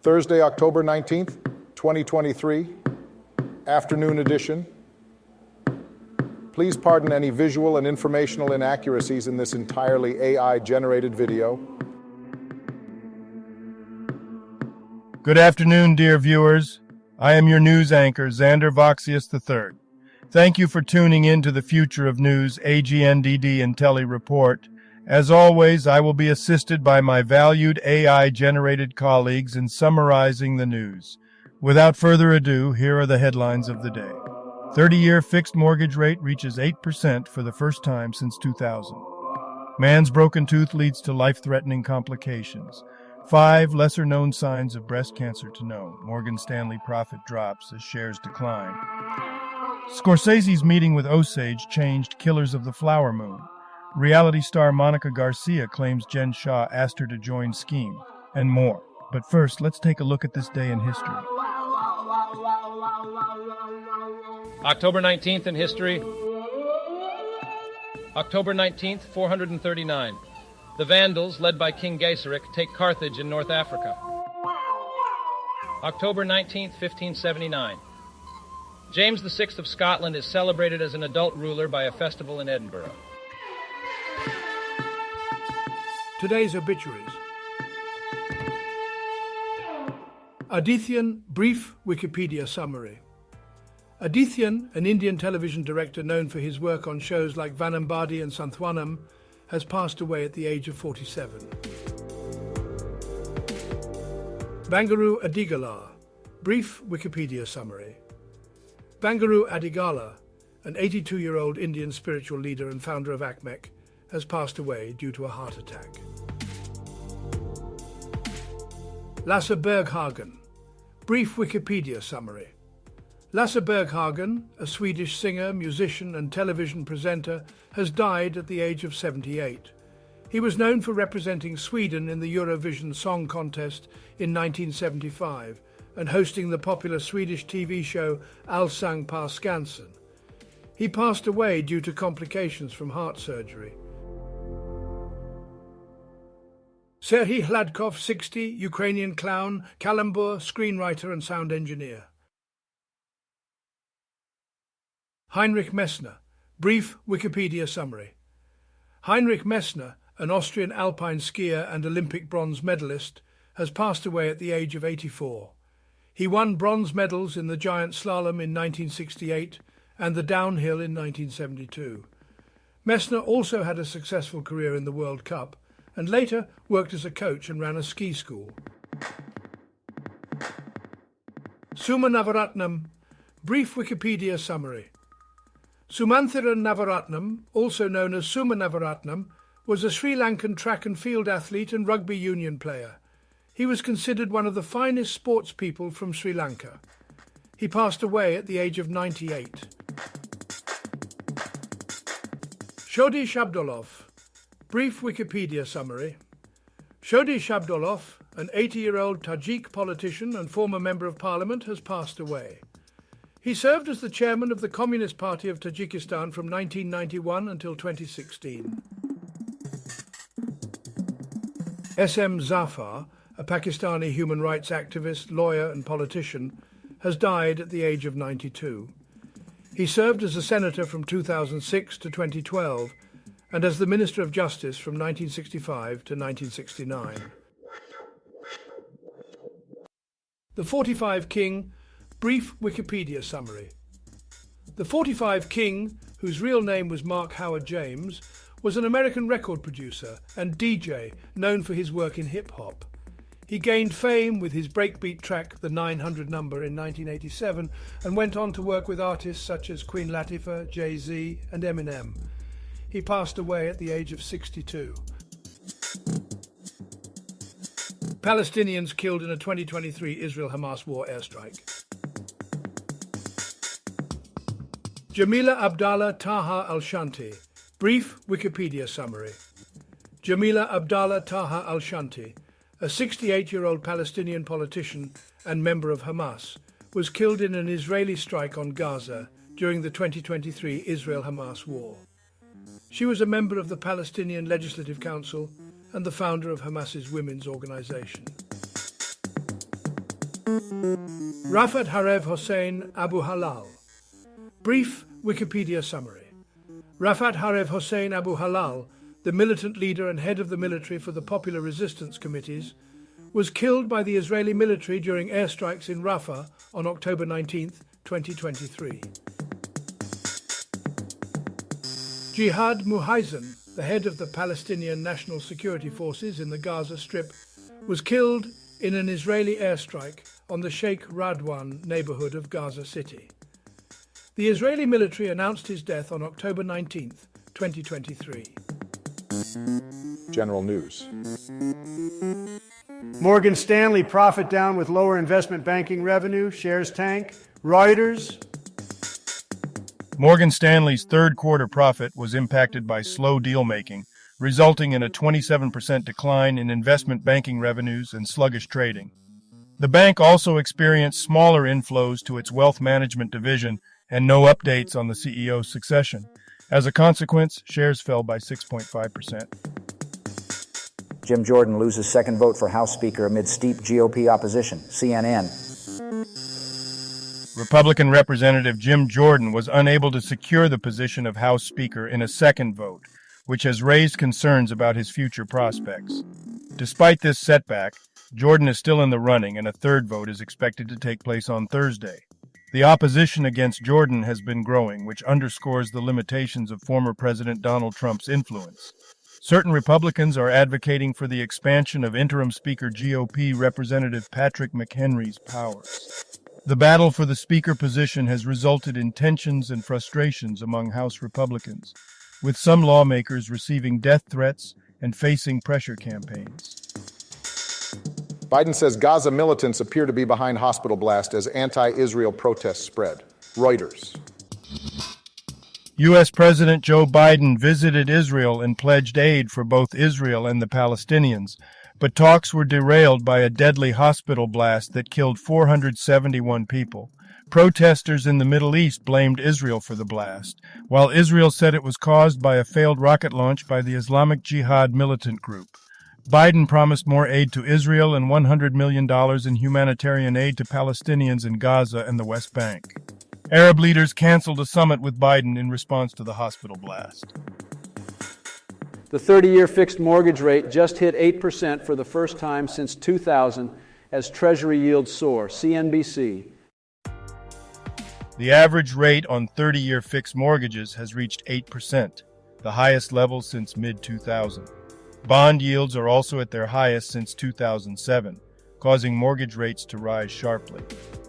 Thursday, October 19th, 2023, afternoon edition. Please pardon any visual and informational inaccuracies in this entirely AI-generated video. Good afternoon, dear viewers. I am your news anchor, Xander Voxius III. Thank you for tuning in to the Future of News AGNDD Intellireport. As always, I will be assisted by my valued AI-generated colleagues in summarizing the news. Without further ado, here are the headlines of the day. 30-year fixed mortgage rate reaches 8% for the first time since 2000. Man's broken tooth leads to life-threatening complications. 5 lesser-known signs of breast cancer to know. Morgan Stanley profit drops as shares decline. Scorsese's meeting with Osage changed Killers of the Flower Moon. Reality star Monica Garcia claims Jen Shah asked her to join scheme, and more. But first, let's take a look at this day in history. October 19th in history. October 19th, 439. The Vandals, led by King Gaiseric, take Carthage in North Africa. October 19th, 1579. James VI of Scotland is celebrated as an adult ruler by a festival in Edinburgh. Today's obituaries. Adityan, brief Wikipedia summary. Adityan, an Indian television director known for his work on shows like Vanambadi and Santwanam, has passed away at the age of 47. Bangaru Adigala, brief Wikipedia summary. Bangaru Adigala, an 82-year-old Indian spiritual leader and founder of ACMEC, has passed away due to a heart attack. Lasse Berghagen, brief Wikipedia summary. Lasse Berghagen, a Swedish singer, musician and television presenter, has died at the age of 78. He was known for representing Sweden in the Eurovision Song Contest in 1975 and hosting the popular Swedish TV show Allsang på Skansen. He passed away due to complications from heart surgery. Serhiy Hladkov, 60, Ukrainian clown, kalambur, screenwriter and sound engineer. Heinrich Messner, brief Wikipedia summary. Heinrich Messner, an Austrian alpine skier and Olympic bronze medalist, has passed away at the age of 84. He won bronze medals in the giant slalom in 1968 and the downhill in 1972. Messner also had a successful career in the World Cup and later worked as a coach and ran a ski school. Suma Navaratnam, brief Wikipedia summary. Sumanthira Navaratnam, also known as Suma Navaratnam, was a Sri Lankan track and field athlete and rugby union player. He was considered one of the finest sports people from Sri Lanka. He passed away at the age of 98. Shodi Shabdolov, brief Wikipedia summary. Shodi Shabdolov, an 80-year-old Tajik politician and former member of parliament, has passed away. He served as the chairman of the Communist Party of Tajikistan from 1991 until 2016. S.M. Zafar, a Pakistani human rights activist, lawyer and politician, has died at the age of 92. He served as a senator from 2006 to 2012 and as the Minister of Justice from 1965 to 1969. The 45 King, brief Wikipedia summary. The 45 King, whose real name was Mark Howard James, was an American record producer and DJ known for his work in hip-hop. He gained fame with his breakbeat track The 900 Number in 1987 and went on to work with artists such as Queen Latifah, Jay-Z and Eminem. He passed away at the age of 62. Palestinians killed in a 2023 Israel-Hamas war airstrike. Jamila Abdallah Taha Al-Shanti, brief Wikipedia summary. Jamila Abdallah Taha Al-Shanti, a 68-year-old Palestinian politician and member of Hamas, was killed in an Israeli strike on Gaza during the 2023 Israel-Hamas war. She was a member of the Palestinian Legislative Council and the founder of Hamas's women's organization. Rafat Harib Hossein Abu Halal. Brief Wikipedia summary. Rafat Harib Hossein Abu Halal, the militant leader and head of the military for the Popular Resistance Committees, was killed by the Israeli military during airstrikes in Rafah on October 19, 2023. Jihad Muhaizen, the head of the Palestinian National Security Forces in the Gaza Strip, was killed in an Israeli airstrike on the Sheikh Radwan neighborhood of Gaza City. The Israeli military announced his death on October 19, 2023. General news. Morgan Stanley profit down with lower investment banking revenue, shares tank. Reuters. Morgan Stanley's third quarter profit was impacted by slow deal-making, resulting in a 27% decline in investment banking revenues and sluggish trading. The bank also experienced smaller inflows to its wealth management division and no updates on the CEO's succession. As a consequence, shares fell by 6.5%. Jim Jordan loses second vote for House Speaker amid steep GOP opposition. CNN. Republican Representative Jim Jordan was unable to secure the position of House Speaker in a second vote, which has raised concerns about his future prospects. Despite this setback, Jordan is still in the running, and a third vote is expected to take place on Thursday. The opposition against Jordan has been growing, which underscores the limitations of former President Donald Trump's influence. Certain Republicans are advocating for the expansion of interim Speaker GOP Representative Patrick McHenry's powers. The battle for the Speaker position has resulted in tensions and frustrations among House Republicans, with some lawmakers receiving death threats and facing pressure campaigns. Biden says Gaza militants appear to be behind hospital blast as anti-Israel protests spread. Reuters. U.S. President Joe Biden visited Israel and pledged aid for both Israel and the Palestinians, but talks were derailed by a deadly hospital blast that killed 471 people. Protesters in the Middle East blamed Israel for the blast, while Israel said it was caused by a failed rocket launch by the Islamic Jihad militant group. Biden promised more aid to Israel and $100 million in humanitarian aid to Palestinians in Gaza and the West Bank. Arab leaders canceled a summit with Biden in response to the hospital blast. The 30-year fixed mortgage rate just hit 8% for the first time since 2000 as Treasury yields soar. CNBC. The average rate on 30-year fixed mortgages has reached 8%, the highest level since mid-2000. Bond yields are also at their highest since 2007, causing mortgage rates to rise sharply.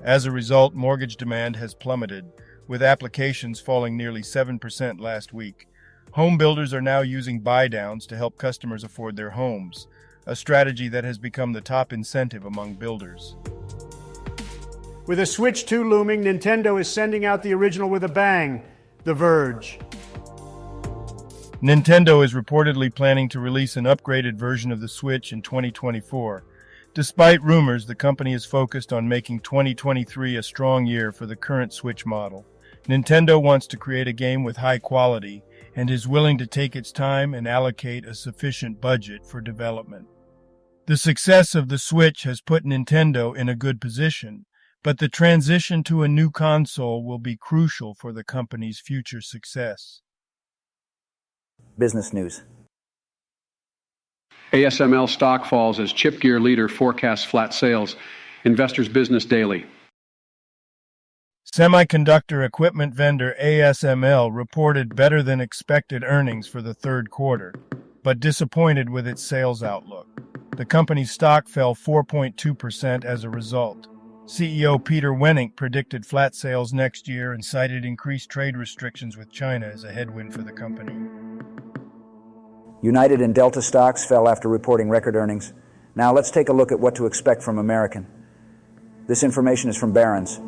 As a result, mortgage demand has plummeted, with applications falling nearly 7% last week. Home builders are now using buy-downs to help customers afford their homes, a strategy that has become the top incentive among builders. With a Switch 2 looming, Nintendo is sending out the original with a bang. The Verge. Nintendo is reportedly planning to release an upgraded version of the Switch in 2024. Despite rumors, the company is focused on making 2023 a strong year for the current Switch model. Nintendo wants to create a game with high quality and is willing to take its time and allocate a sufficient budget for development. The success of the Switch has put Nintendo in a good position, but the transition to a new console will be crucial for the company's future success. Business news. ASML stock falls as chip gear leader forecasts flat sales. Investors Business Daily. Semiconductor equipment vendor ASML reported better than expected earnings for the third quarter, but disappointed with its sales outlook. The company's stock fell 4.2% as a result. CEO Peter Wennink predicted flat sales next year and cited increased trade restrictions with China as a headwind for the company. United and Delta stocks fell after reporting record earnings. Now let's take a look at what to expect from American. This information is from Barron's.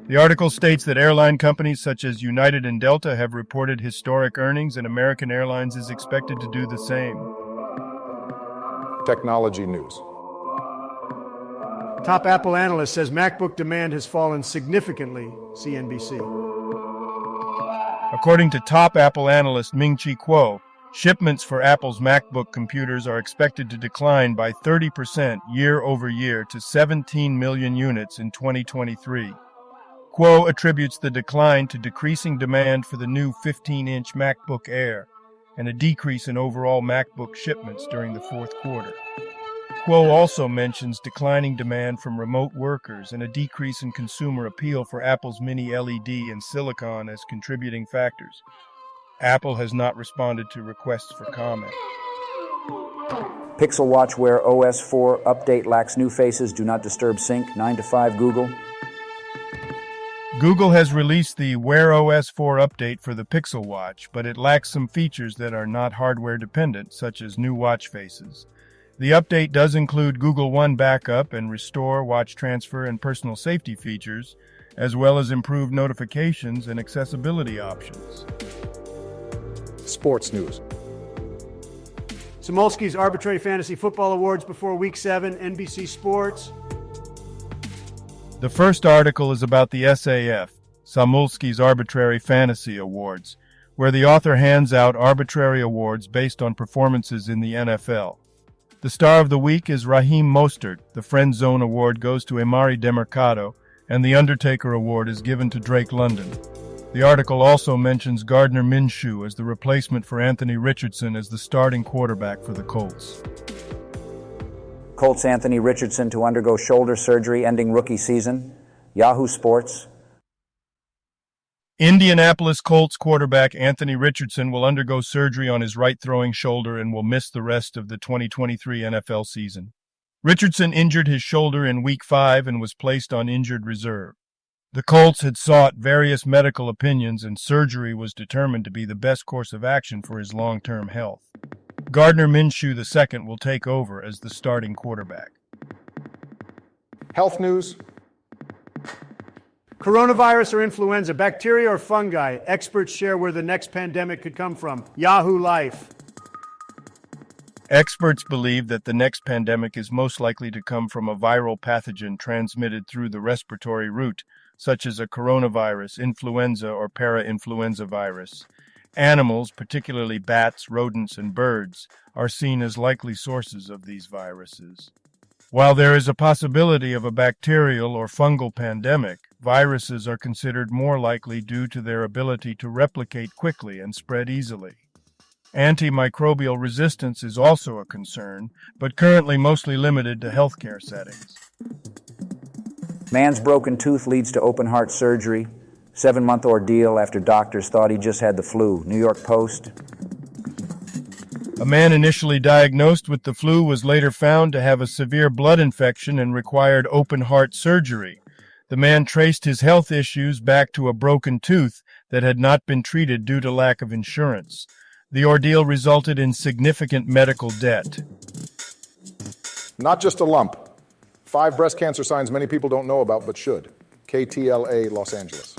The article states that airline companies such as United and Delta have reported historic earnings, and American Airlines is expected to do the same. Technology news. Top Apple analyst says MacBook demand has fallen significantly. CNBC. According to top Apple analyst Ming-Chi Kuo, Shipments for Apple's MacBook computers are expected to decline by 30% year over year to 17 million units in 2023. Kuo attributes the decline to decreasing demand for the new 15-inch MacBook Air and a decrease in overall MacBook shipments during the fourth quarter. Kuo also mentions declining demand from remote workers and a decrease in consumer appeal for Apple's Mini LED and Silicon as contributing factors. Apple has not responded to requests for comment. Pixel Watch Wear OS 4 update lacks new faces. Do not disturb sync. 9 to 5 Google. Google has released the Wear OS 4 update for the Pixel Watch, but it lacks some features that are not hardware dependent, such as new watch faces. The update does include Google One backup and restore, watch transfer, and personal safety features, as well as improved notifications and accessibility options. Sports news. Samolsky's Arbitrary Fantasy Football Awards before Week 7, NBC Sports. The first article is about the SAF, Samolsky's Arbitrary Fantasy Awards, where the author hands out arbitrary awards based on performances in the NFL. The star of the week is Raheem Mostert. The Friend Zone Award goes to Emari Demercado, and the Undertaker Award is given to Drake London. The article also mentions Gardner Minshew as the replacement for Anthony Richardson as the starting quarterback for the Colts. Colts Anthony Richardson to undergo shoulder surgery ending rookie season. Yahoo Sports. Indianapolis Colts quarterback Anthony Richardson will undergo surgery on his right throwing shoulder and will miss the rest of the 2023 NFL season. Richardson injured his shoulder in Week 5 and was placed on injured reserve. The Colts had sought various medical opinions, and surgery was determined to be the best course of action for his long-term health. Gardner Minshew II will take over as the starting quarterback. Health news. Coronavirus or influenza, bacteria or fungi? Experts share where the next pandemic could come from. Yahoo Life. Experts believe that the next pandemic is most likely to come from a viral pathogen transmitted through the respiratory route, such as a coronavirus, influenza, or parainfluenza virus. Animals, particularly bats, rodents, and birds, are seen as likely sources of these viruses. While there is a possibility of a bacterial or fungal pandemic, viruses are considered more likely due to their ability to replicate quickly and spread easily. Antimicrobial resistance is also a concern, but currently mostly limited to healthcare settings. Man's broken tooth leads to open heart surgery. 7-month ordeal after doctors thought he just had the flu. New York Post. A man initially diagnosed with the flu was later found to have a severe blood infection and required open heart surgery. The man traced his health issues back to a broken tooth that had not been treated due to lack of insurance. The ordeal resulted in significant medical debt. Not just a lump. 5 breast cancer signs many people don't know about but should. KTLA, Los Angeles.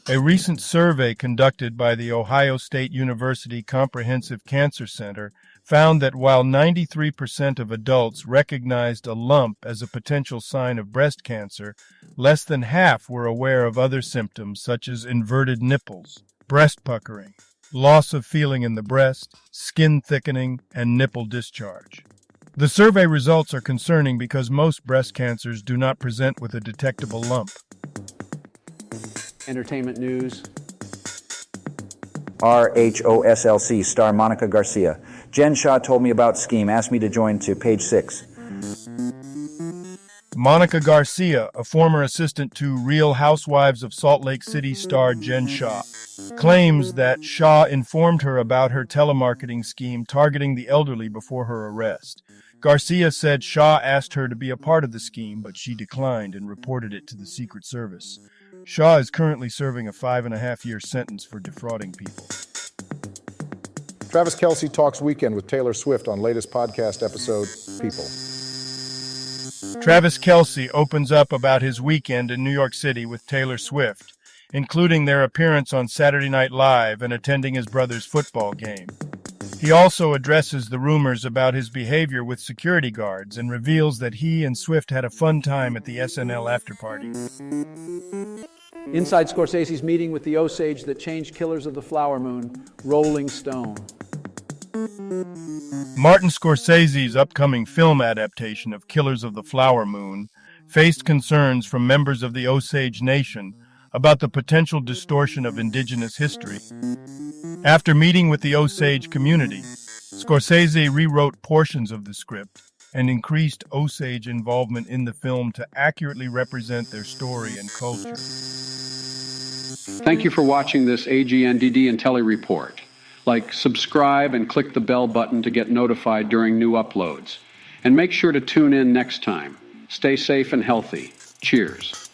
A recent survey conducted by the Ohio State University Comprehensive Cancer Center found that while 93% of adults recognized a lump as a potential sign of breast cancer, less than half were aware of other symptoms such as inverted nipples, breast puckering, loss of feeling in the breast, skin thickening, and nipple discharge. The survey results are concerning because most breast cancers do not present with a detectable lump. Entertainment news. RHOSLC star Monica Garcia. Jen Shaw told me about Scheme, asked me to join to page 6. Monica Garcia, a former assistant to Real Housewives of Salt Lake City star Jen Shaw, claims that Shaw informed her about her telemarketing scheme targeting the elderly before her arrest. Garcia said Shaw asked her to be a part of the scheme, but she declined and reported it to the Secret Service. Shaw is currently serving a 5.5-year sentence for defrauding people. Travis Kelce talks weekend with Taylor Swift on latest podcast episode, People. Travis Kelce opens up about his weekend in New York City with Taylor Swift, including their appearance on Saturday Night Live and attending his brother's football game. He also addresses the rumors about his behavior with security guards and reveals that he and Swift had a fun time at the SNL afterparty. Inside Scorsese's meeting with the Osage that changed Killers of the Flower Moon, Rolling Stone. Martin Scorsese's upcoming film adaptation of Killers of the Flower Moon faced concerns from members of the Osage Nation about the potential distortion of indigenous history. After meeting with the Osage community, Scorsese rewrote portions of the script and increased Osage involvement in the film to accurately represent their story and culture. Thank you for watching this AGNDD Intellireport. Like, subscribe, and click the bell button to get notified during new uploads. And make sure to tune in next time. Stay safe and healthy. Cheers.